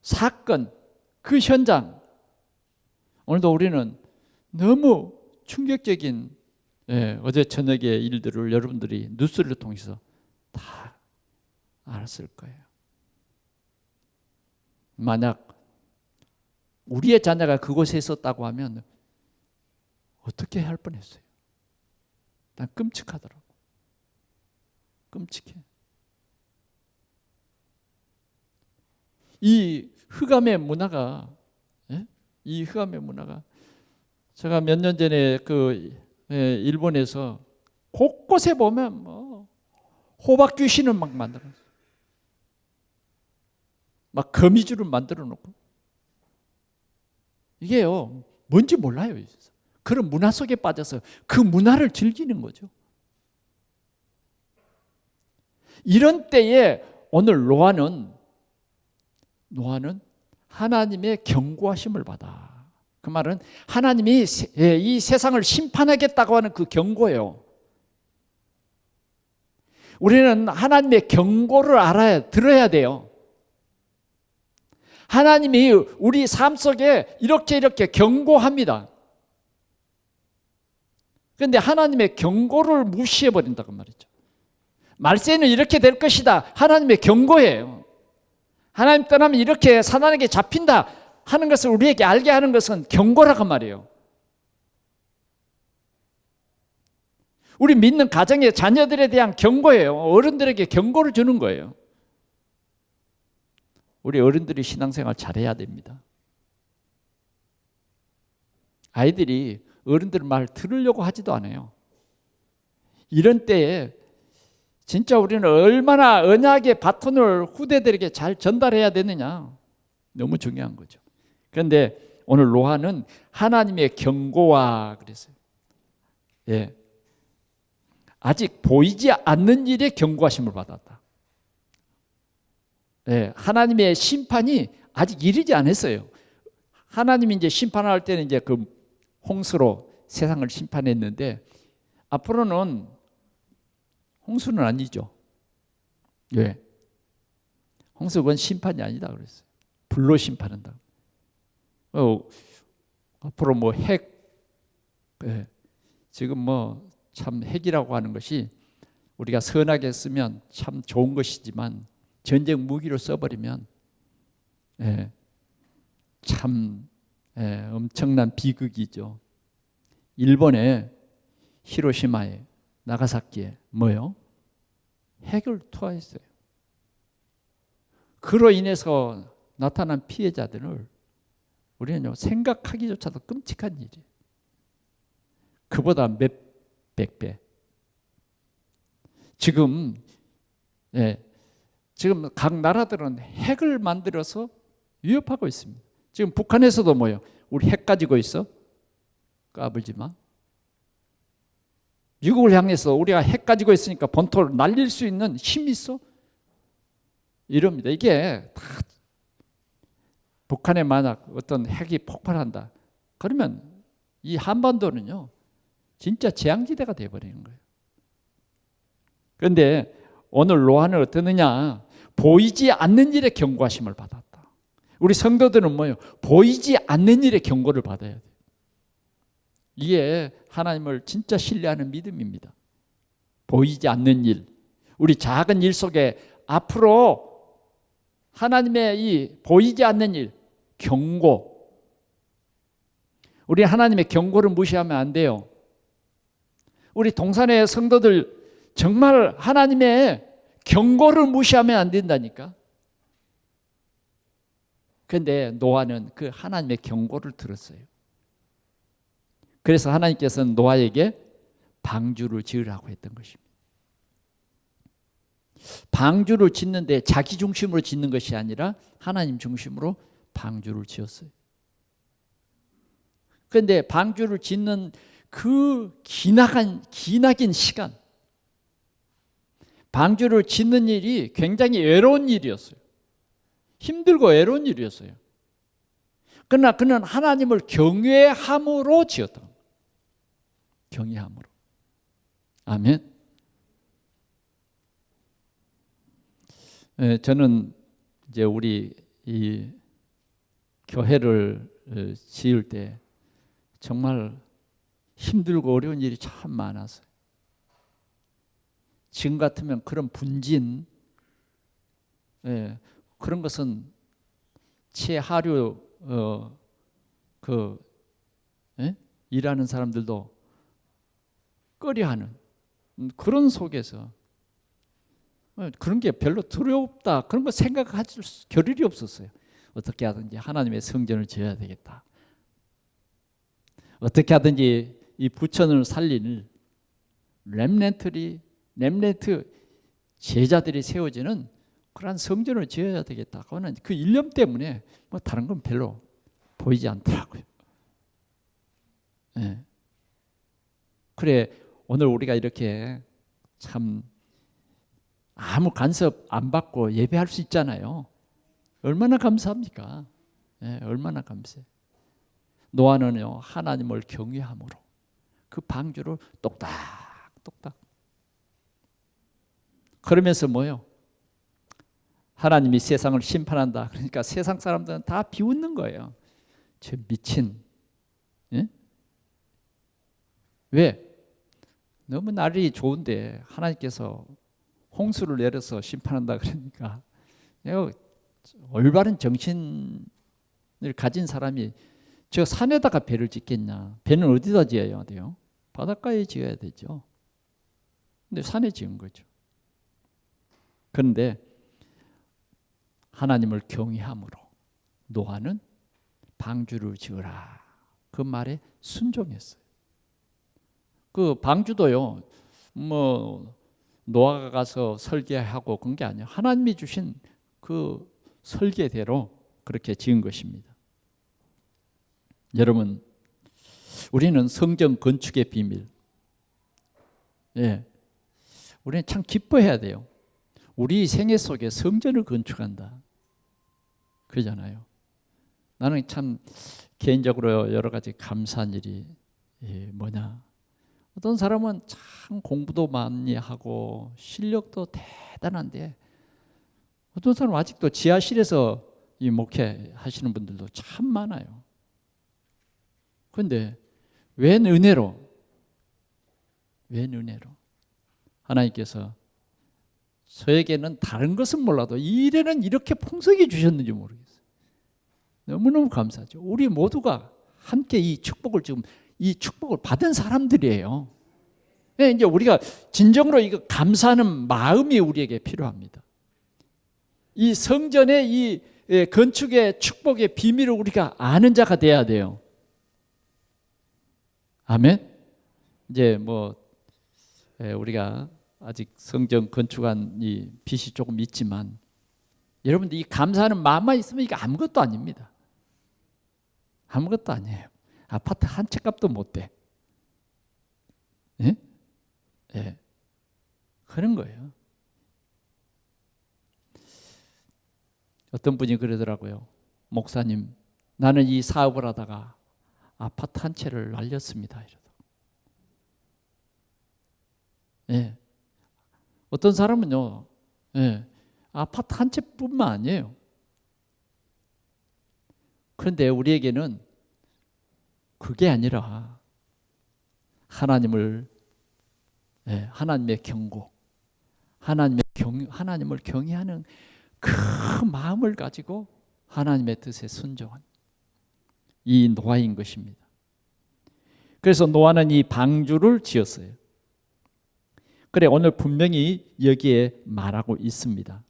사건, 그 현장. 오늘도 우리는 너무 충격적인 어제 저녁의 일들을 여러분들이 뉴스를 통해서 다 알았을 거예요. 만약 우리의 자녀가 그곳에 있었다고 하면 어떻게 할 뻔했어요. 난 끔찍하더라고. 끔찍해. 이 흑암의 문화가 제가 몇 년 전에 일본에서 곳곳에 보면 호박 귀신을 막 만들었어요. 막 거미줄을 만들어 놓고 이게요 뭔지 몰라요. 그런 문화 속에 빠져서 그 문화를 즐기는 거죠. 이런 때에 오늘 노아는 하나님의 경고하심을 받아. 그 말은 하나님이 이 세상을 심판하겠다고 하는 그 경고예요. 우리는 하나님의 경고를 들어야 돼요. 하나님이 우리 삶 속에 이렇게 경고합니다. 그런데 하나님의 경고를 무시해버린다고 말이죠. 말세는 이렇게 될 것이다. 하나님의 경고예요. 하나님 떠나면 이렇게 사단에게 잡힌다 하는 것을 우리에게 알게 하는 것은 경고라고 말이에요. 우리 믿는 가정의 자녀들에 대한 경고예요. 어른들에게 경고를 주는 거예요. 우리 어른들이 신앙생활 잘해야 됩니다. 아이들이 어른들 말 들으려고 하지도 않아요. 이런 때에 진짜 우리는 얼마나 언약의 바톤을 후대들에게 잘 전달해야 되느냐. 너무 중요한 거죠. 그런데 오늘 노아는 하나님의 경고와 그랬어요. 아직 보이지 않는 일에 경고하심을 받았다. 하나님의 심판이 아직 이르지 않았어요. 하나님이 이제 심판할 때는 이제 그 홍수로 세상을 심판했는데 앞으로는 홍수는 아니죠. 홍수는 심판이 아니다 그랬어요. 불로 심판한다. 앞으로 뭐 핵, 지금 참 핵이라고 하는 것이 우리가 선하게 쓰면 참 좋은 것이지만 전쟁 무기로 써버리면 참 엄청난 비극이죠. 일본의 히로시마에 나가사키에 뭐요? 핵을 투하했어요. 그로 인해서 나타난 피해자들을 우리는 생각하기조차도 끔찍한 일이에요. 그보다 몇백 배. 지금 각 나라들은 핵을 만들어서 위협하고 있습니다. 지금 북한에서도 뭐요? 우리 핵 가지고 있어? 까불지 마. 미국을 향해서 우리가 핵 가지고 있으니까 본토를 날릴 수 있는 힘이 있어? 이럽니다. 이게 다 북한에 만약 어떤 핵이 폭발한다. 그러면 이 한반도는요, 진짜 재앙지대가 되어버리는 거예요. 그런데 오늘 노아는 어떠느냐? 보이지 않는 일에 경고하심을 받았다. 우리 성도들은 뭐예요? 보이지 않는 일에 경고를 받아야 돼요. 이게 하나님을 진짜 신뢰하는 믿음입니다. 보이지 않는 일, 우리 작은 일 속에 앞으로 하나님의 이 보이지 않는 일, 경고. 우리 하나님의 경고를 무시하면 안 돼요. 우리 동산의 성도들 정말 하나님의 경고를 무시하면 안 된다니까. 그런데 노아는 그 하나님의 경고를 들었어요. 그래서 하나님께서는 노아에게 방주를 지으라고 했던 것입니다. 방주를 짓는데 자기 중심으로 짓는 것이 아니라 하나님 중심으로 방주를 지었어요. 그런데 방주를 짓는 그 기나긴 시간, 방주를 짓는 일이 굉장히 외로운 일이었어요. 힘들고 외로운 일이었어요. 그러나 그는 하나님을 경외함으로 지었다. 경외함으로. 아멘. 저는 이제 우리 이 교회를 지을 때 정말 힘들고 어려운 일이 참 많았어요. 지금 같으면 그런 분진, 그런 것은 채하류 일하는 사람들도 꺼려하는 그런 속에서 그런 게 별로 두렵다 그런 거 생각할 겨를이 없었어요. 어떻게 하든지 하나님의 성전을 지어야 되겠다. 어떻게 하든지 이 부천을 살릴 렘넌트 제자들이 세워지는 그러한 성전을 지어야 되겠다. 그거는 그 일념 때문에 뭐 다른 건 별로 보이지 않더라고요. 그래 오늘 우리가 이렇게 참 아무 간섭 안 받고 예배할 수 있잖아요. 얼마나 감사합니까? 얼마나 감사해. 노아는요 하나님을 경외함으로 그 방주를 똑딱똑딱 그러면서 뭐요? 하나님이 세상을 심판한다. 그러니까 세상 사람들은 다 비웃는 거예요. 저 미친. 왜? 너무 날이 좋은데 하나님께서 홍수를 내려서 심판한다 그러니까 올바른 정신을 가진 사람이 저 산에다가 배를 짓겠냐? 배는 어디다 지어야 돼요? 바닷가에 지어야 되죠. 근데 산에 지은 거죠. 그런데 하나님을 경외함으로 노아는 방주를 지으라. 그 말에 순종했어요. 그 방주도요, 뭐 노아가 가서 설계하고 그런 게 아니에요. 하나님이 주신 그 설계대로 그렇게 지은 것입니다. 여러분, 우리는 성전 건축의 비밀, 우리는 참 기뻐해야 돼요. 우리 생애 속에 성전을 건축한다. 그러잖아요. 나는 참 개인적으로 여러 가지 감사한 일이 뭐냐. 어떤 사람은 참 공부도 많이 하고 실력도 대단한데 어떤 사람은 아직도 지하실에서 이 목회하시는 분들도 참 많아요. 그런데 웬 은혜로 하나님께서 저에게는 다른 것은 몰라도 이 일에는 이렇게 풍성히 주셨는지 모르겠어요. 너무너무 감사하죠. 우리 모두가 함께 이 축복을 받은 사람들이에요. 이제 우리가 진정으로 이거 감사하는 마음이 우리에게 필요합니다. 이 성전의 이 건축의 축복의 비밀을 우리가 아는 자가 돼야 돼요. 아멘. 이제 우리가 아직 성전 건축한 이 빚이 조금 있지만, 여러분들 이 감사하는 마음만 있으면 이게 아무것도 아닙니다. 아무것도 아니에요. 아파트 한 채 값도 못 돼. 예? 예. 그런 거예요. 어떤 분이 그러더라고요. 목사님, 나는 이 사업을 하다가 아파트 한 채를 날렸습니다. 예. 어떤 사람은요, 예, 아파트 한 채뿐만 아니에요. 그런데 우리에게는 그게 아니라 하나님의 경고, 하나님을 경외하는 그 마음을 가지고 하나님의 뜻에 순종한 이 노아인 것입니다. 그래서 노아는 이 방주를 지었어요. 그래, 오늘 분명히 여기에 말하고 있습니다.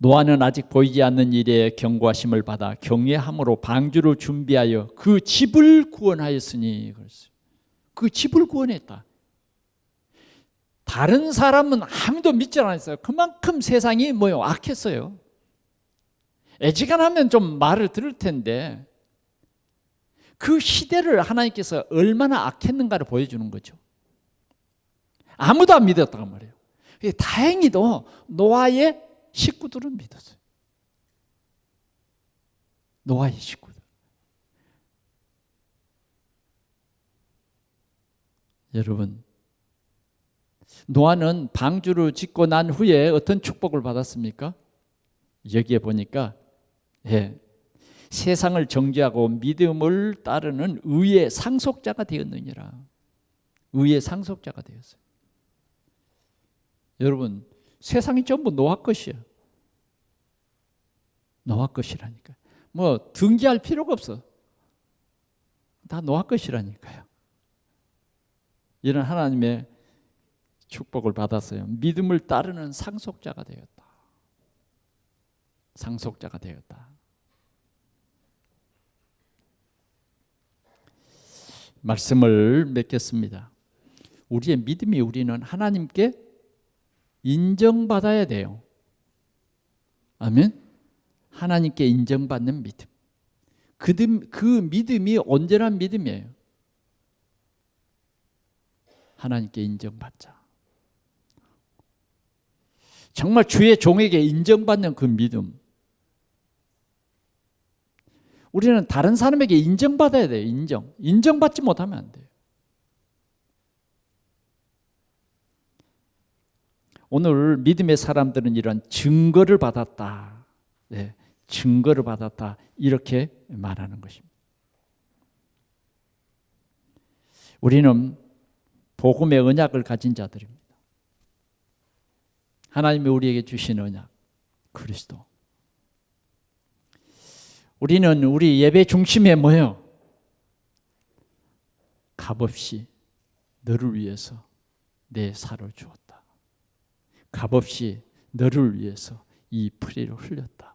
노아는 아직 보이지 않는 일에 경고하심을 받아 경외함으로 방주를 준비하여 그 집을 구원하였으니, 그 집을 구원했다. 다른 사람은 아무도 믿지 않았어요. 그만큼 세상이 악했어요. 애지간하면 좀 말을 들을 텐데, 그 시대를 하나님께서 얼마나 악했는가를 보여주는 거죠. 아무도 안 믿었단 말이에요. 다행히도 노아의 식구들은 믿었어요. 노아의 식구들. 여러분, 노아는 방주를 짓고 난 후에 어떤 축복을 받았습니까? 여기에 보니까 세상을 정죄하고 믿음을 따르는 의의 상속자가 되었느니라. 의의 상속자가 되었어요. 여러분, 세상이 전부 노아 것이에요. 노아 것이라니까. 등기할 필요가 없어. 다 노아 것이라니까요. 이런 하나님의 축복을 받았어요. 믿음을 따르는 상속자가 되었다. 상속자가 되었다. 말씀을 맺겠습니다. 우리의 믿음이 우리는 하나님께 인정받아야 돼요. 아멘. 하나님께 인정받는 믿음. 그 믿음이 온전한 믿음이에요. 하나님께 인정받자. 정말 주의 종에게 인정받는 그 믿음. 우리는 다른 사람에게 인정받아야 돼요. 인정받지 못하면 안 돼요. 오늘 믿음의 사람들은 이런 증거를 받았다. 증거를 받았다. 이렇게 말하는 것입니다. 우리는 복음의 언약을 가진 자들입니다. 하나님이 우리에게 주신 언약, 그리스도. 우리는 우리 예배 중심에 뭐예요? 값없이 너를 위해서 내 살을 주었다. 값없이 너를 위해서 이 피를 흘렸다.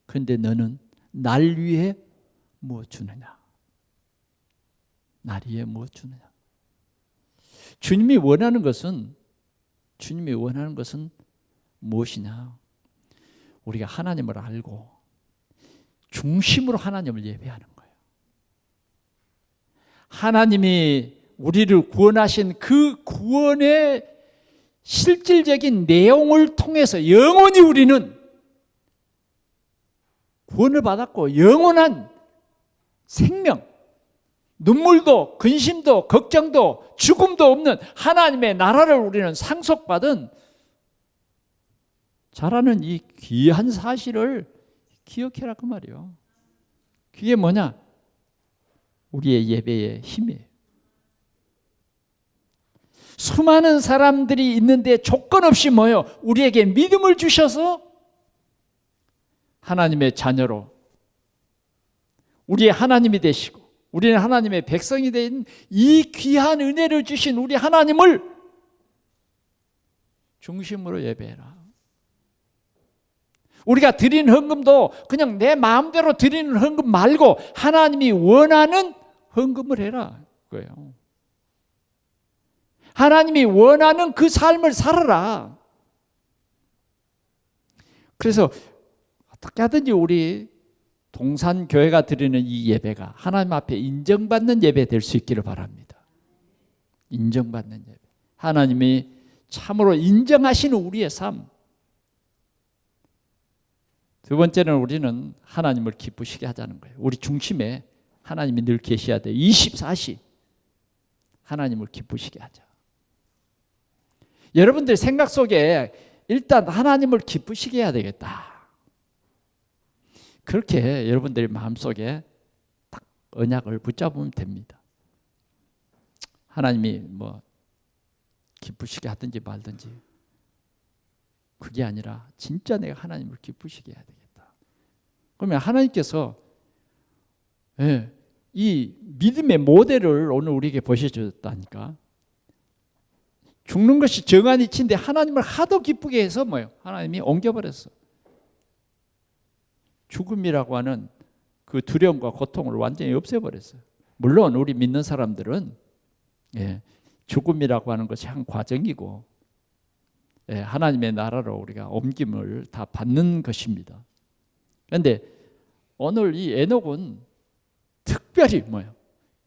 그런데 너는 날 위해 무엇 주느냐? 날 위해 무엇 주느냐? 주님이 원하는 것은 무엇이냐? 우리가 하나님을 알고 중심으로 하나님을 예배하는 거예요. 하나님이 우리를 구원하신 그 구원의 실질적인 내용을 통해서 영원히 우리는 구원을 받았고 영원한 생명, 눈물도 근심도 걱정도 죽음도 없는 하나님의 나라를 우리는 상속받은 자라는 이 귀한 사실을 기억해라 그 말이에요. 그게 뭐냐? 우리의 예배의 힘이에요. 수많은 사람들이 있는데 조건 없이 우리에게 믿음을 주셔서 하나님의 자녀로 우리의 하나님이 되시고 우리는 하나님의 백성이 된 이 귀한 은혜를 주신 우리 하나님을 중심으로 예배해라. 우리가 드리는 헌금도 그냥 내 마음대로 드리는 헌금 말고 하나님이 원하는 헌금을 해라 그거예요. 하나님이 원하는 그 삶을 살아라. 그래서 어떻게 하든지 우리 동산교회가 드리는 이 예배가 하나님 앞에 인정받는 예배 될 수 있기를 바랍니다. 인정받는 예배. 하나님이 참으로 인정하시는 우리의 삶. 두 번째는 우리는 하나님을 기쁘시게 하자는 거예요. 우리 중심에 하나님이 늘 계셔야 돼요. 24시 하나님을 기쁘시게 하자. 여러분들 생각 속에 일단 하나님을 기쁘시게 해야 되겠다. 그렇게 여러분들의 마음속에 딱 언약을 붙잡으면 됩니다. 하나님이 뭐 기쁘시게 하든지 말든지 그게 아니라 진짜 내가 하나님을 기쁘시게 해야 되겠다. 그러면 하나님께서 이 믿음의 모델을 오늘 우리에게 보여주셨다니까. 죽는 것이 정한이치인데 하나님을 하도 기쁘게 해서 뭐예요? 하나님이 옮겨버렸어. 죽음이라고 하는 그 두려움과 고통을 완전히 없애버렸어요. 물론 우리 믿는 사람들은 죽음이라고 하는 것이 한 과정이고 하나님의 나라로 우리가 옮김을 다 받는 것입니다. 그런데 오늘 이 에녹은 특별히 뭐예요?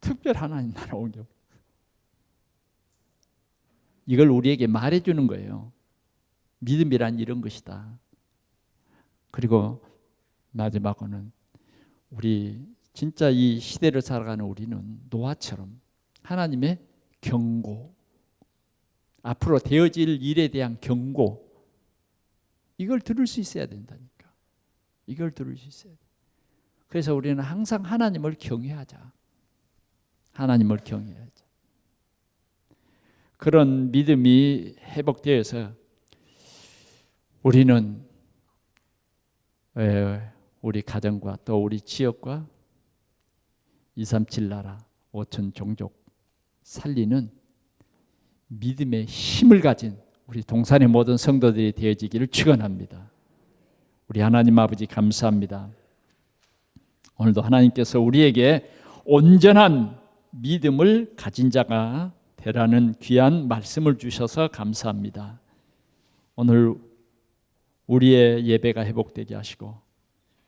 특별 하나님 나라 옮겨. 이걸 우리에게 말해주는 거예요. 믿음이란 이런 것이다. 그리고 마지막으로는 우리 진짜 이 시대를 살아가는 우리는 노아처럼 하나님의 경고, 앞으로 되어질 일에 대한 경고, 이걸 들을 수 있어야 된다니까. 이걸 들을 수 있어야 돼. 그래서 우리는 항상 하나님을 경외하자. 하나님을 경외하자. 그런 믿음이 회복되어서 우리는 우리 가정과 또 우리 지역과 237 나라 5천 종족 살리는 믿음의 힘을 가진 우리 동산의 모든 성도들이 되어지기를 축원합니다. 우리 하나님 아버지 감사합니다. 오늘도 하나님께서 우리에게 온전한 믿음을 가진 자가 되라는 귀한 말씀을 주셔서 감사합니다. 오늘 우리의 예배가 회복되게 하시고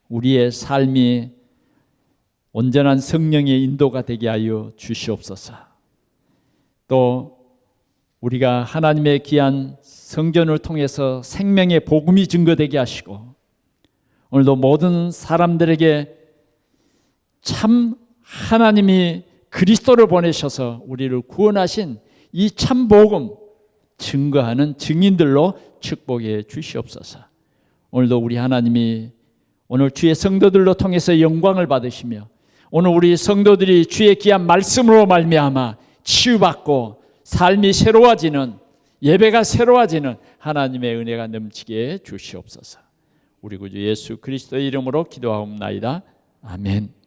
우리의 삶이 온전한 성령의 인도가 되게 하여 주시옵소서. 또 우리가 하나님의 귀한 성전을 통해서 생명의 복음이 증거되게 하시고 오늘도 모든 사람들에게 참 하나님이 그리스도를 보내셔서 우리를 구원하신 이 참 복음 증거하는 증인들로 축복해 주시옵소서. 오늘도 우리 하나님이 오늘 주의 성도들로 통해서 영광을 받으시며 오늘 우리 성도들이 주의 귀한 말씀으로 말미암아 치유받고 삶이 새로워지는 예배가 새로워지는 하나님의 은혜가 넘치게 주시옵소서. 우리 구주 예수 그리스도의 이름으로 기도하옵나이다. 아멘.